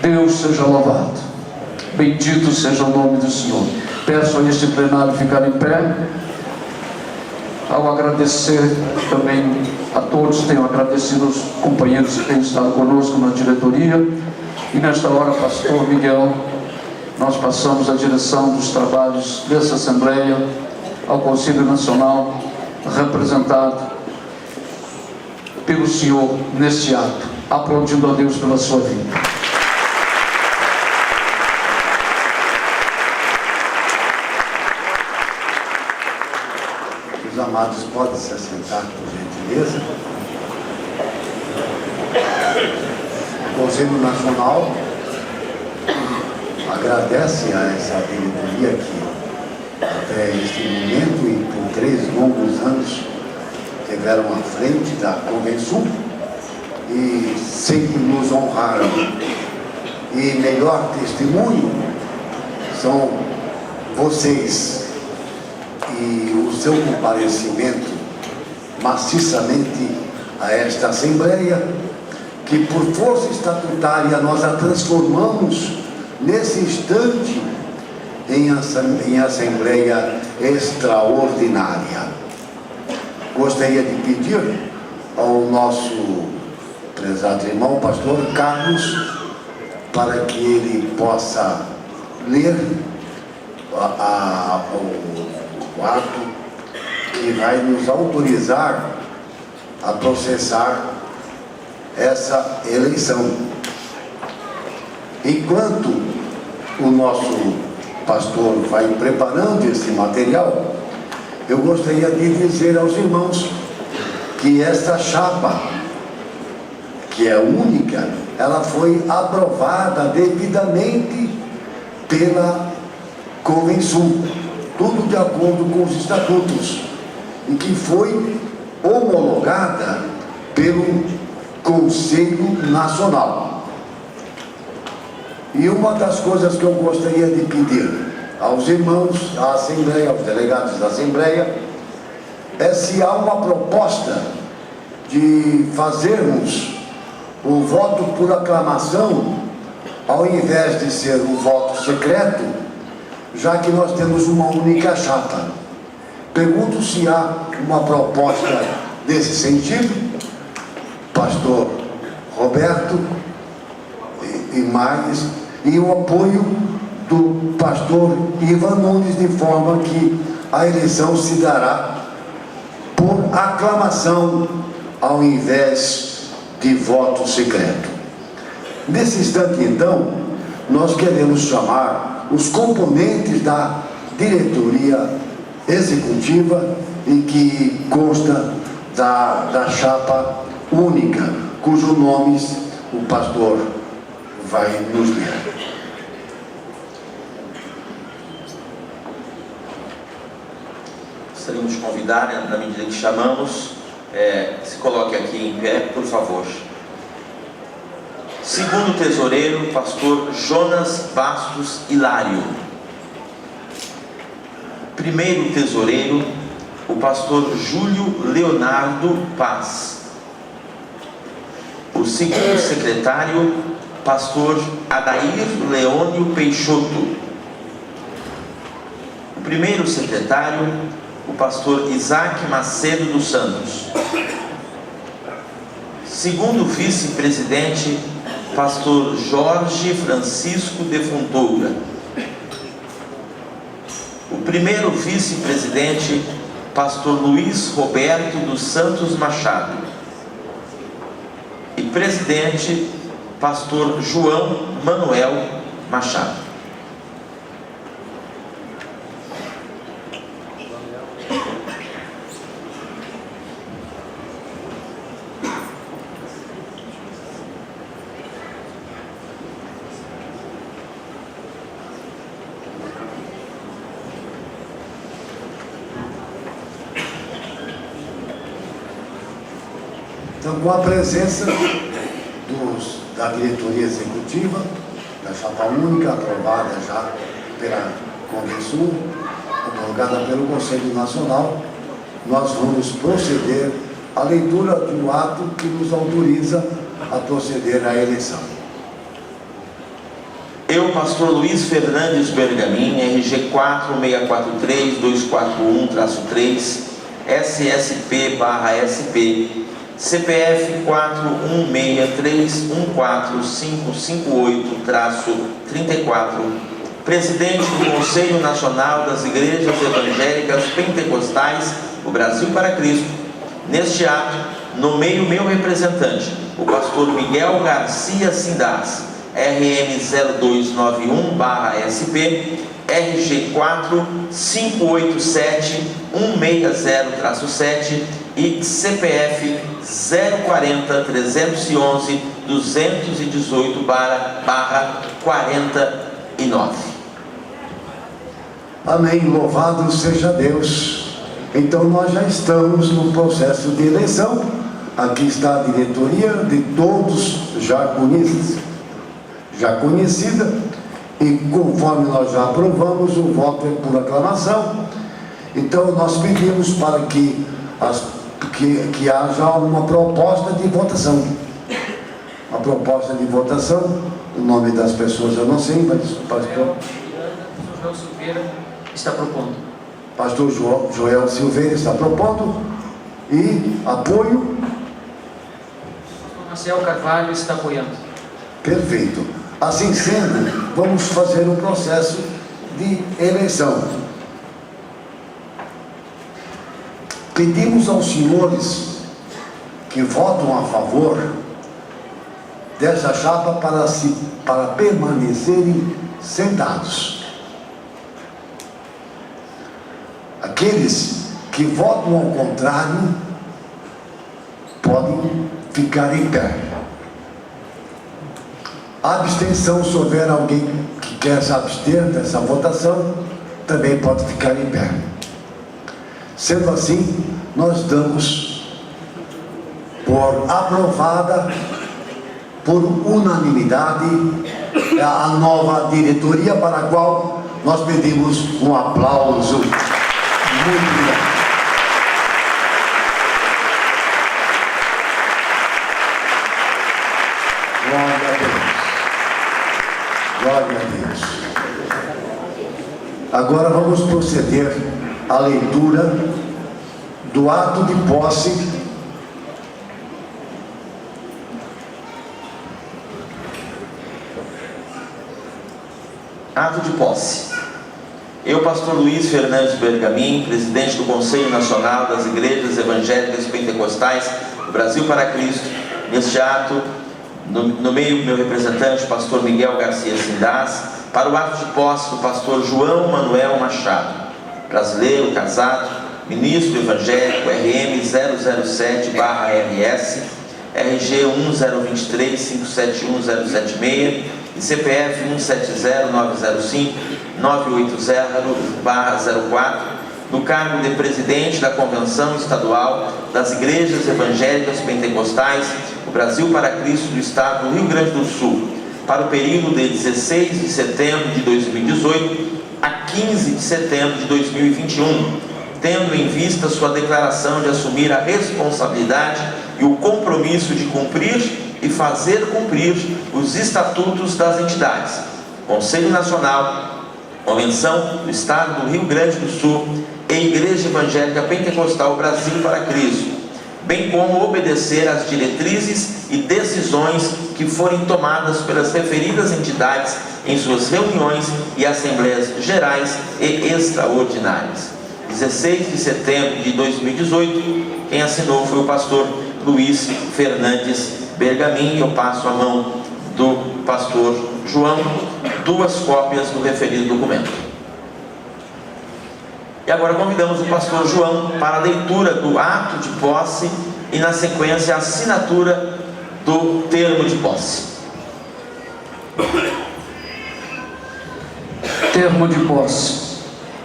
Deus seja louvado. Bendito seja o nome do Senhor. Peço a este plenário ficar em pé. Ao agradecer também a todos, tenho agradecido os companheiros que têm estado conosco na diretoria. E nesta hora, pastor Miguel, nós passamos a direção dos trabalhos dessa Assembleia ao Conselho Nacional, representado pelo senhor neste ato, aplaudindo a Deus pela sua vida. Os amados podem se assentar, por gentileza. O Conselho Nacional agradece a essa diretoria que até este momento e por 3 longos anos estiveram à frente da Convenção e sempre nos honraram. E melhor testemunho são vocês e o seu comparecimento maciçamente a esta Assembleia, que por força estatutária nós a transformamos nesse instante em Assembleia Extraordinária. Gostaria de pedir ao nosso prezado irmão, pastor Carlos, para que ele possa ler o ato que vai nos autorizar a processar essa eleição. Enquanto o nosso pastor vai preparando esse material, eu gostaria de dizer aos irmãos que esta chapa, que é única, ela foi aprovada devidamente pela Convenção, tudo de acordo com os estatutos, e que foi homologada pelo Conselho Nacional. E uma das coisas que eu gostaria de pedir aos irmãos da Assembleia, aos delegados da Assembleia, é se há uma proposta de fazermos o voto por aclamação, ao invés de ser um voto secreto, já que nós temos uma única chapa. Pergunto se há uma proposta nesse sentido, pastor Roberto, e mais, e o apoio do pastor Ivan Nunes, de forma que a eleição se dará por aclamação ao invés de voto secreto. Nesse instante, então, nós queremos chamar os componentes da diretoria executiva e que consta da chapa única, cujos nomes o pastor vai nos ler. Gostaríamos de convidar, na medida que chamamos, se coloque aqui em pé, por favor. Segundo tesoureiro, pastor Jonas Bastos Hilário. Primeiro tesoureiro, o pastor Júlio Leonardo Paz. O segundo secretário, pastor Adair Leônio Peixoto. O primeiro secretário, o pastor Isaac Macedo dos Santos. Segundo vice-presidente, pastor Jorge Francisco de Fontoura. O primeiro vice-presidente, pastor Luiz Roberto dos Santos Machado. E presidente, pastor João Manuel Machado. Então, com a presença da diretoria executiva, da chapa única, aprovada já pela Convenção, homologada pelo Conselho Nacional, nós vamos proceder à leitura do ato que nos autoriza a proceder à eleição. Eu, pastor Luiz Fernandes Bergamin, RG 4643241-3, SSP/SP, CPF 4163145558-34, presidente do Conselho Nacional das Igrejas Evangélicas Pentecostais do Brasil para Cristo. Neste ato, nomeio meu representante, o pastor Miguel Garcia Sindás, RM 0291/SP, RG 4587160-7 e CPF 040-311-218/49. Amém, louvado seja Deus. Então nós já estamos no processo de eleição. Aqui está a diretoria de todos já conhecida, e conforme nós já aprovamos, o voto é por aclamação. Então nós pedimos para que haja uma proposta de votação. A proposta de votação, o nome das pessoas eu não sei, mas o pastor Joel Silveira está propondo. Pastor Joel Silveira está propondo. E apoio? Pastor Marcel Carvalho está apoiando. Perfeito. Assim sendo, vamos fazer um processo de eleição. Pedimos aos senhores que votam a favor dessa chapa para permanecerem sentados. Aqueles que votam ao contrário podem ficar em pé. A abstenção, se houver alguém que quer se abster dessa votação, também pode ficar em pé. Sendo assim, nós damos por aprovada, por unanimidade, a nova diretoria, para a qual nós pedimos um aplauso. Muito obrigado. Glória a Deus. Glória a Deus. Agora vamos proceder à leitura do ato de posse Ato de posse. Eu, pastor Luiz Fernandes Bergamin, presidente do Conselho Nacional das Igrejas Evangélicas Pentecostais do Brasil para Cristo, neste ato, no meio meu representante, o pastor Miguel Garcia Sindás, para o ato de posse do pastor João Manuel Machado, brasileiro, casado, ministro evangélico, RM 007/RS, RG 10235710076 e CPF 170905-980/04, no cargo de presidente da Convenção Estadual das Igrejas Evangélicas Pentecostais do Brasil para Cristo do Estado do Rio Grande do Sul, para o período de 16 de setembro de 2018 a 15 de setembro de 2021, tendo em vista sua declaração de assumir a responsabilidade e o compromisso de cumprir e fazer cumprir os estatutos das entidades, Conselho Nacional, Convenção do Estado do Rio Grande do Sul e Igreja Evangélica Pentecostal Brasil para Cristo, bem como obedecer às diretrizes e decisões que forem tomadas pelas referidas entidades em suas reuniões e assembleias gerais e extraordinárias. 16 de setembro de 2018, quem assinou foi o pastor Luiz Fernandes Bergamin. Eu passo a mão do pastor João, 2 cópias do referido documento. E agora convidamos o pastor João para a leitura do ato de posse e, na sequência, a assinatura do termo de posse. Termo de posse.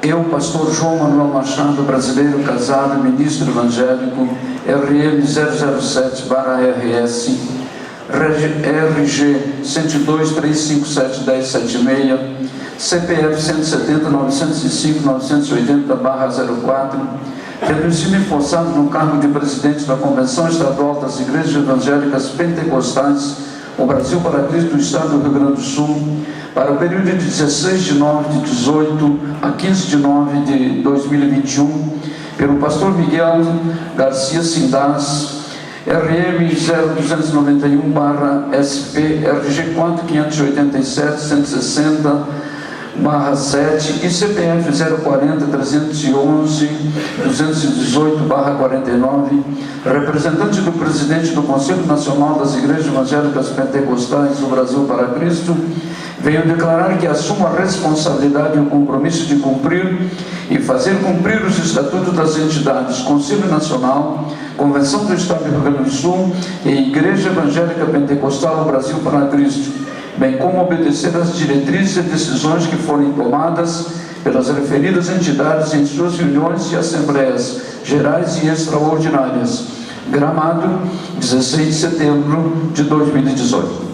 Eu, pastor João Manuel Machado, brasileiro, casado, ministro evangélico, RM 007/RS, RG 10235710076, CPF 170-905-980/04, reduzi-me forçado no cargo de presidente da Convenção Estadual das Igrejas Evangélicas Pentecostais o Brasil para Cristo do Estado do Rio Grande do Sul, para o período de 16 de 9 de 18 a 15 de 9 de 2021, pelo pastor Miguel Garcia Sindás, RM 0291/SP, RG 4587-160/7 e CPF 040-311-218/49, representante do presidente do Conselho Nacional das Igrejas Evangélicas Pentecostais do Brasil para Cristo, venho declarar que assumo a responsabilidade e o compromisso de cumprir e fazer cumprir os estatutos das entidades Conselho Nacional, Convenção do Estado do Rio Grande do Sul e Igreja Evangélica Pentecostal do Brasil para Cristo, bem como obedecer às diretrizes e decisões que forem tomadas pelas referidas entidades em suas reuniões e assembleias gerais e extraordinárias. Gramado, 16 de setembro de 2018.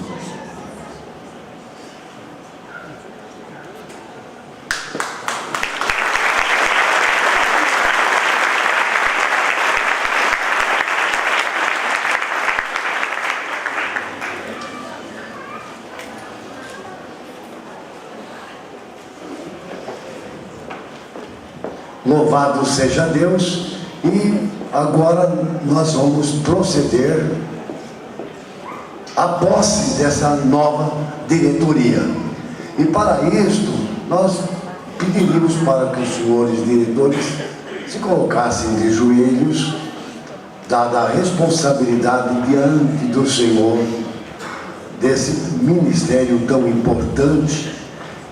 Louvado seja Deus, e agora nós vamos proceder à posse dessa nova diretoria. E para isto, nós pediríamos para que os senhores diretores se colocassem de joelhos, dada a responsabilidade diante do Senhor desse ministério tão importante,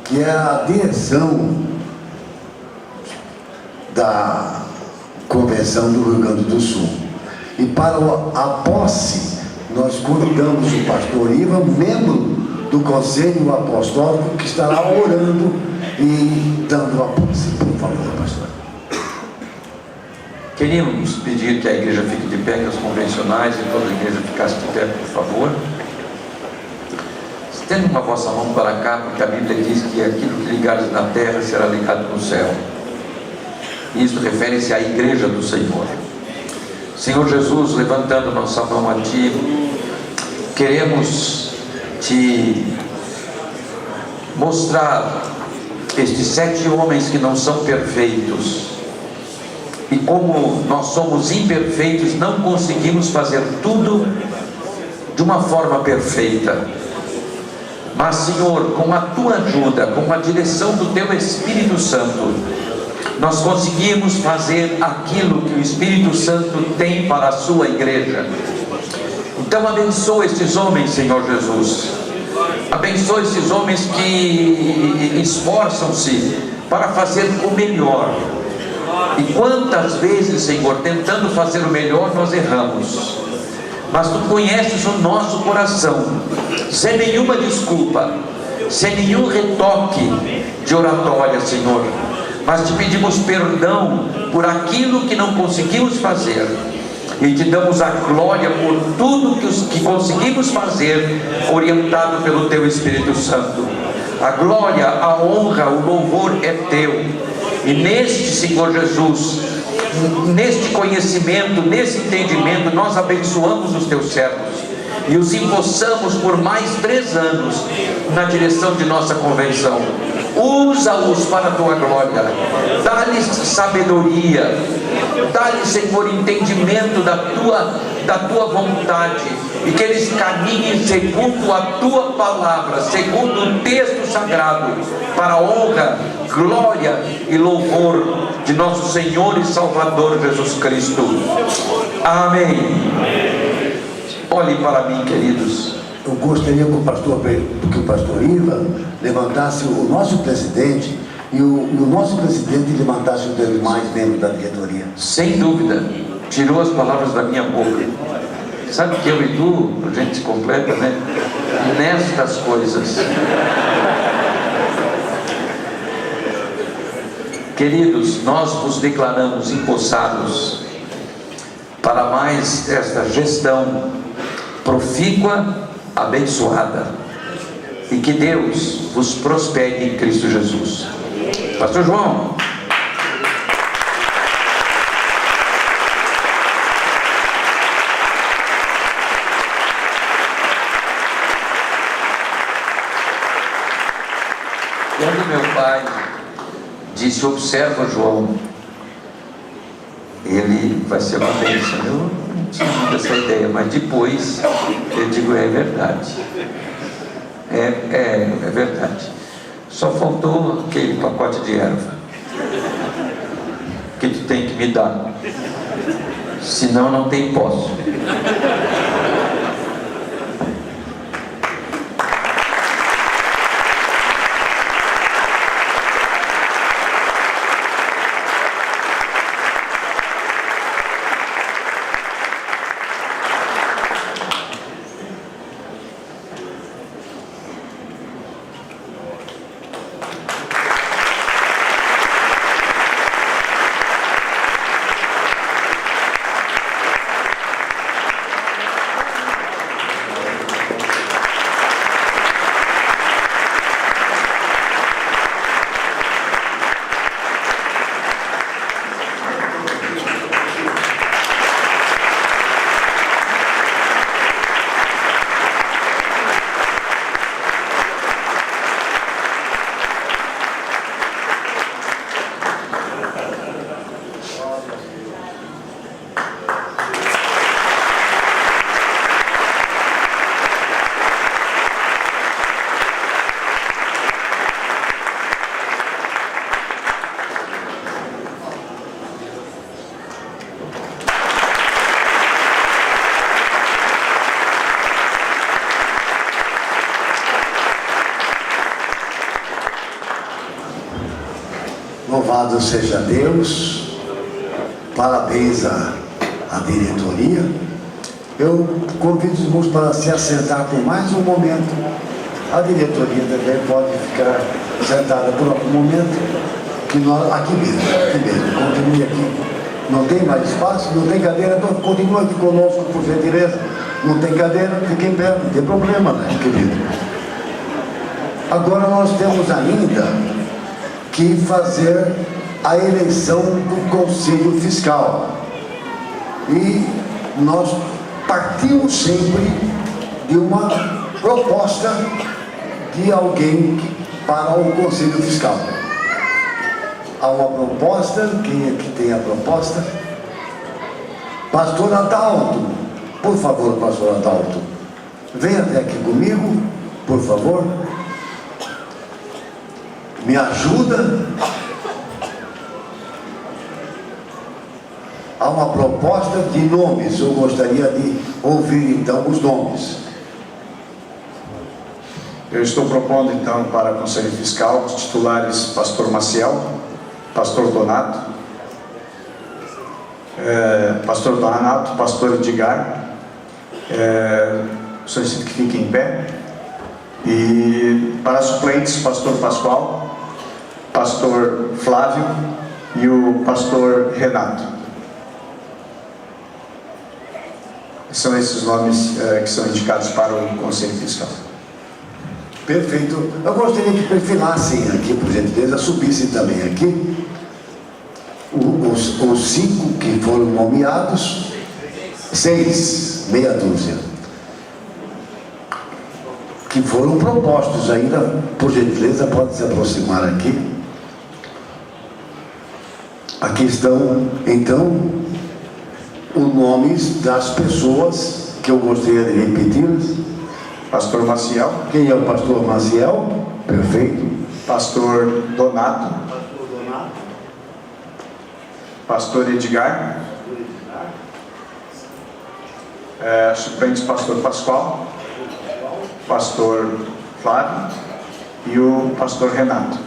que é a direção da Convenção do Rio Grande do Sul. E para a posse, nós convidamos o pastor Ivan, membro do Conselho Apostólico, que estará orando e dando a posse. Por favor, pastor. Queríamos pedir que a igreja fique de pé, que os convencionais e toda a igreja ficasse de pé, por favor. Estenda uma vossa mão para cá, porque a Bíblia diz que aquilo que ligares na terra será ligado no céu. Isto refere-se à igreja do Senhor. Senhor Jesus, levantando nossa mão a Ti, queremos Te mostrar estes 7 homens que não são perfeitos, e como nós somos imperfeitos, não conseguimos fazer tudo de uma forma perfeita. Mas, Senhor, com a Tua ajuda, com a direção do Teu Espírito Santo, nós conseguimos fazer aquilo que o Espírito Santo tem para a sua igreja. Então abençoa estes homens, Senhor Jesus. Abençoa estes homens que esforçam-se para fazer o melhor. E quantas vezes, Senhor, tentando fazer o melhor, nós erramos. Mas Tu conheces o nosso coração, sem nenhuma desculpa, sem nenhum retoque de oratória, Senhor. Mas Te pedimos perdão por aquilo que não conseguimos fazer, e Te damos a glória por tudo que conseguimos fazer, orientado pelo Teu Espírito Santo. A glória, a honra, o louvor é Teu. E neste, Senhor Jesus, neste conhecimento, nesse entendimento, nós abençoamos os Teus servos e os empossamos por mais 3 anos na direção de nossa convenção. Usa-os para a Tua glória, dá-lhes sabedoria, dá-lhes, Senhor, entendimento da tua vontade, e que eles caminhem segundo a Tua palavra, segundo o texto sagrado, para a honra, glória e louvor de nosso Senhor e Salvador Jesus Cristo. Amém. Olhem para mim, queridos. Eu gostaria que o pastor Ivan levantasse o nosso presidente e o nosso presidente levantasse os demais membros da diretoria. Sem dúvida, tirou as palavras da minha boca. Sabe que eu e tu, a gente se completa, né? Nestas coisas. Queridos, nós vos declaramos empossados para mais esta gestão profícua, abençoada, e que Deus vos prospere em Cristo Jesus. Pastor João. Quando meu pai disse, observa João, ele vai ser uma bênção. Eu não tinha muito essa ideia, mas depois eu digo, é verdade. É verdade. Só faltou aquele pacote de erva que tu tem que me dar, senão não tem poço. Louvado seja Deus, parabéns à diretoria. Eu convido os irmãos para se assentar por mais um momento. A diretoria também pode ficar sentada por algum momento, que nós, aqui mesmo, continue aqui. Não tem mais espaço, não tem cadeira, então continue aqui conosco, por gentileza. Não tem cadeira, fique em pé, não tem problema, né, querido? Agora nós temos ainda que fazer a eleição do Conselho Fiscal. E nós partimos sempre de uma proposta de alguém para o Conselho Fiscal. Há uma proposta, quem é que tem a proposta? Pastor Adalto, por favor, Pastor Adalto, venha até aqui comigo, por favor. Me ajuda. Há uma proposta de nomes. Eu gostaria de ouvir então os nomes. Eu estou propondo então para o Conselho Fiscal os titulares Pastor Maciel, Pastor Donato, Pastor Edgar, solicito que fique em pé. E para suplentes, Pastor Pascoal, Pastor Flávio e o Pastor Renato. São esses nomes que são indicados para o Conselho Fiscal. Perfeito. Eu gostaria que perfilassem aqui, por gentileza, subissem também aqui os 5 que foram nomeados, 6, meia dúzia, que foram propostos ainda. Por gentileza, pode se aproximar aqui. Aqui estão, então, os nomes das pessoas que eu gostaria de repetir. Pastor Maciel. Quem é o Pastor Maciel? Perfeito. Pastor Donato. Pastor Edgar. Suplentes Pastor Pascoal, Pastor Flávio e o Pastor Renato.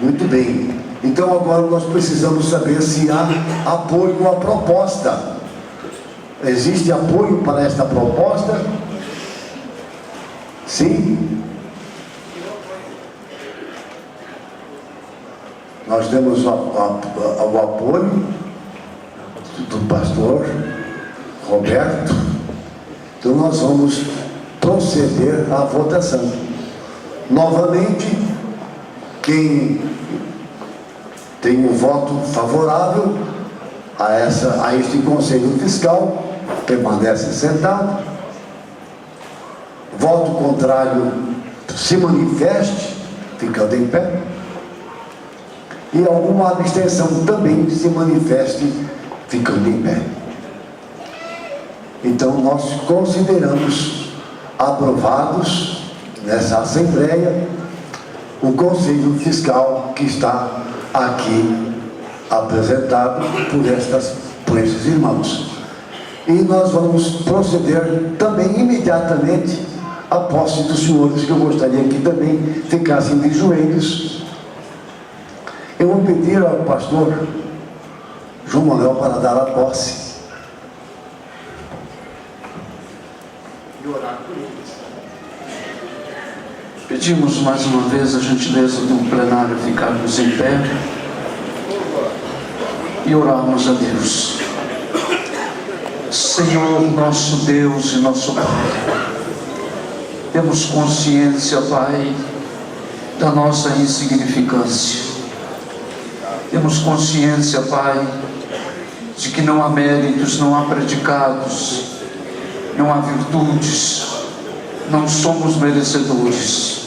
Muito bem. Então agora nós precisamos saber se há apoio à proposta. Existe apoio para esta proposta? Sim? Nós temos o apoio do pastor Roberto. Então nós vamos proceder à votação. Novamente, quem tem um voto favorável a este Conselho Fiscal permanece sentado. Voto contrário, se manifeste. ficando em pé. E alguma abstenção também se manifeste ficando em pé. Então nós consideramos aprovados nessa Assembleia o Conselho Fiscal que está aqui apresentado por esses irmãos. E nós vamos proceder também imediatamente à posse dos senhores, que eu gostaria que também ficassem de joelhos. Eu vou pedir ao pastor João Manuel para dar a posse e orar por eles. Pedimos mais uma vez a gentileza do plenário ficarmos em pé e orarmos a Deus. Senhor, nosso Deus e nosso Pai, temos consciência, Pai, da nossa insignificância. Temos consciência, Pai, de que não há méritos, não há predicados, não há virtudes, não somos merecedores.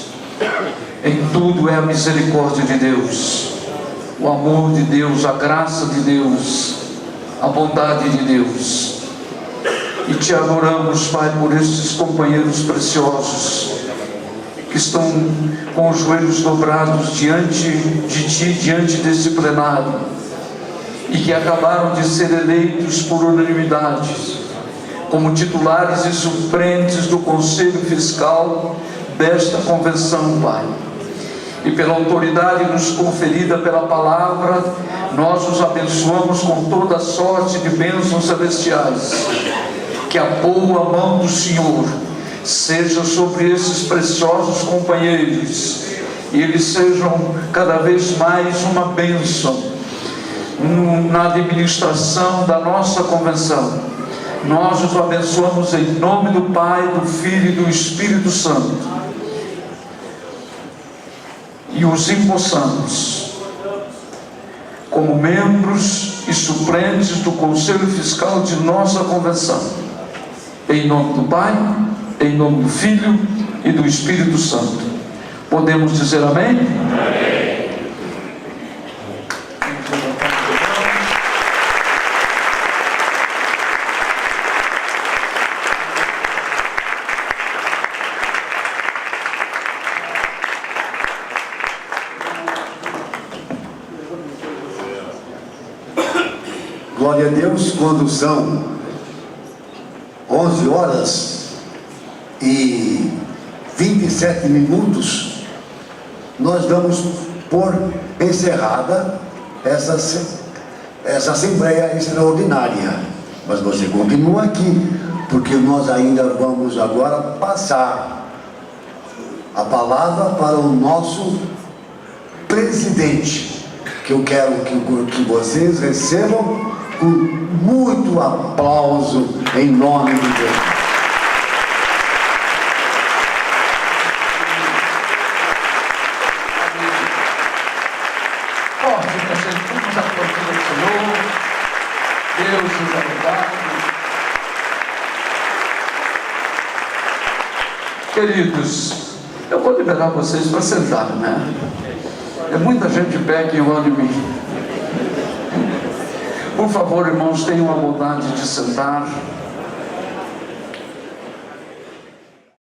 Em tudo é a misericórdia de Deus, o amor de Deus, a graça de Deus, a bondade de Deus. E te adoramos, Pai, por estes companheiros preciosos que estão com os joelhos dobrados diante de Ti, diante deste plenário, e que acabaram de ser eleitos por unanimidade como titulares e suplentes do Conselho Fiscal desta convenção, Pai. E pela autoridade nos conferida pela palavra, nós os abençoamos com toda sorte de bênçãos celestiais. Que a boa mão do Senhor seja sobre esses preciosos companheiros, e eles sejam cada vez mais uma bênção na administração da nossa convenção. Nós os abençoamos em nome do Pai, do Filho e do Espírito Santo, e os empossamos como membros e suplentes do Conselho Fiscal de nossa convenção. Em nome do Pai, em nome do Filho e do Espírito Santo. Podemos dizer amém? Amém. Glória a Deus. Quando são 11 horas e 27 minutos, nós damos por encerrada essa Assembleia Extraordinária. Mas você continua aqui, porque nós ainda vamos agora passar a palavra para o nosso presidente, que eu quero que vocês recebam com muito aplauso em nome de Deus. Forte, vamos aplaudir o Senhor. Deus nos abençoe. Queridos, eu vou liberar vocês para sentar, né? É muita gente de pé que olha em mim. Por favor, irmãos, tenham a bondade de sentar.